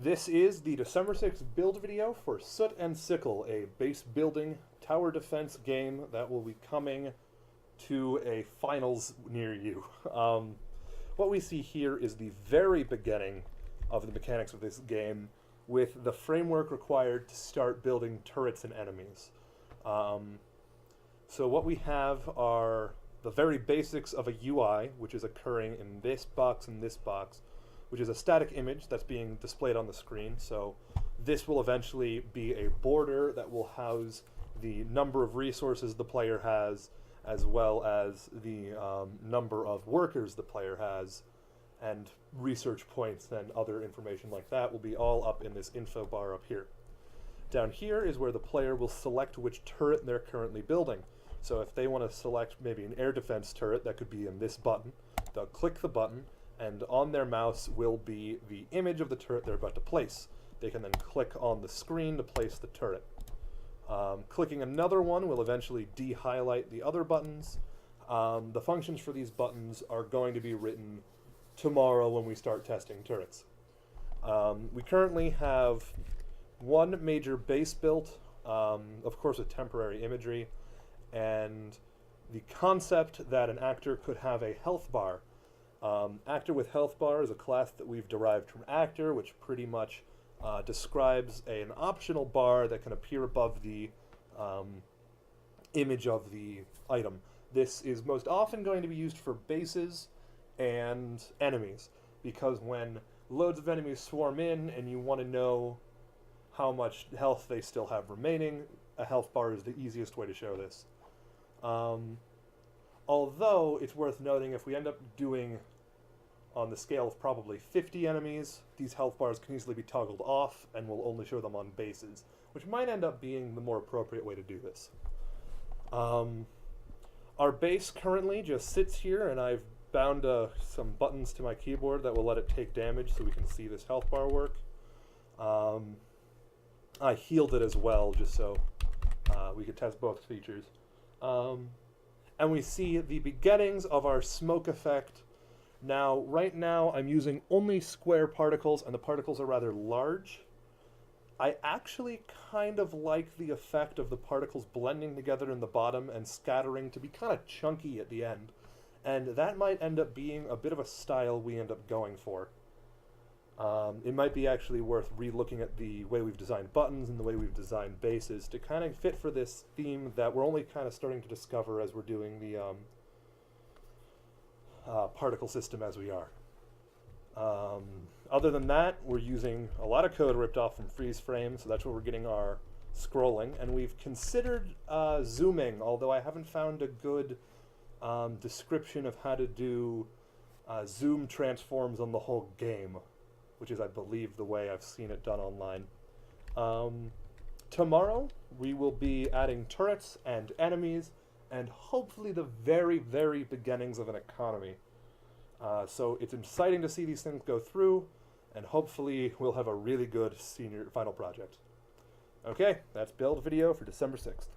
This is the December 6th build video for Soot and Sickle, a base building tower defense game that will be coming to a finals near you. What we see here is the very beginning of the mechanics of this game, with the framework required to start building turrets and enemies. So what we have are the very basics of a UI, which is occurring in this box and this box, which is a static image that's being displayed on the screen. So this will eventually be a border that will house the number of resources the player has, as well as the number of workers the player has, and research points and other information like that will be all up in this info bar up here. Down here is where the player will select which turret they're currently building. So if they want to select maybe an air defense turret, that could be in this button. They'll click the button, and on their mouse will be the image of the turret they're about to place. They can then click on the screen to place the turret. Clicking another one will eventually de-highlight the other buttons. The functions for these buttons are going to be written tomorrow when we start testing turrets. We currently have one major base built, of course with temporary imagery, and the concept that an actor could have a health bar. Actor with health bar is a class that we've derived from actor, which pretty much describes an optional bar that can appear above the image of the item. This is most often going to be used for bases and enemies, because when loads of enemies swarm in and you want to know how much health they still have remaining, a health bar is the easiest way to show this. Although it's worth noting, if we end up doing on the scale of probably 50 enemies, these health bars can easily be toggled off and we'll only show them on bases, which might end up being the more appropriate way to do this. Our base currently just sits here, and I've bound some buttons to my keyboard that will let it take damage so we can see this health bar work. I healed it as well, just so we could test both features. And we see the beginnings of our smoke effect. Now, right now, I'm using only square particles, and the particles are rather large. I actually kind of like the effect of the particles blending together in the bottom and scattering to be kind of chunky at the end. And that might end up being a bit of a style we end up going for. It might be actually worth re-looking at the way we've designed buttons and the way we've designed bases to kind of fit for this theme that we're only kind of starting to discover as we're doing the particle system as we are. Other than that, we're using a lot of code ripped off from freeze frame, so that's where we're getting our scrolling. And we've considered zooming, although I haven't found a good description of how to do zoom transforms on the whole game, which is, I believe, the way I've seen it done online. Tomorrow, we will be adding turrets and enemies, and hopefully the very, very beginnings of an economy. So it's exciting to see these things go through, and hopefully we'll have a really good senior final project. Okay, that's build video for December 6th.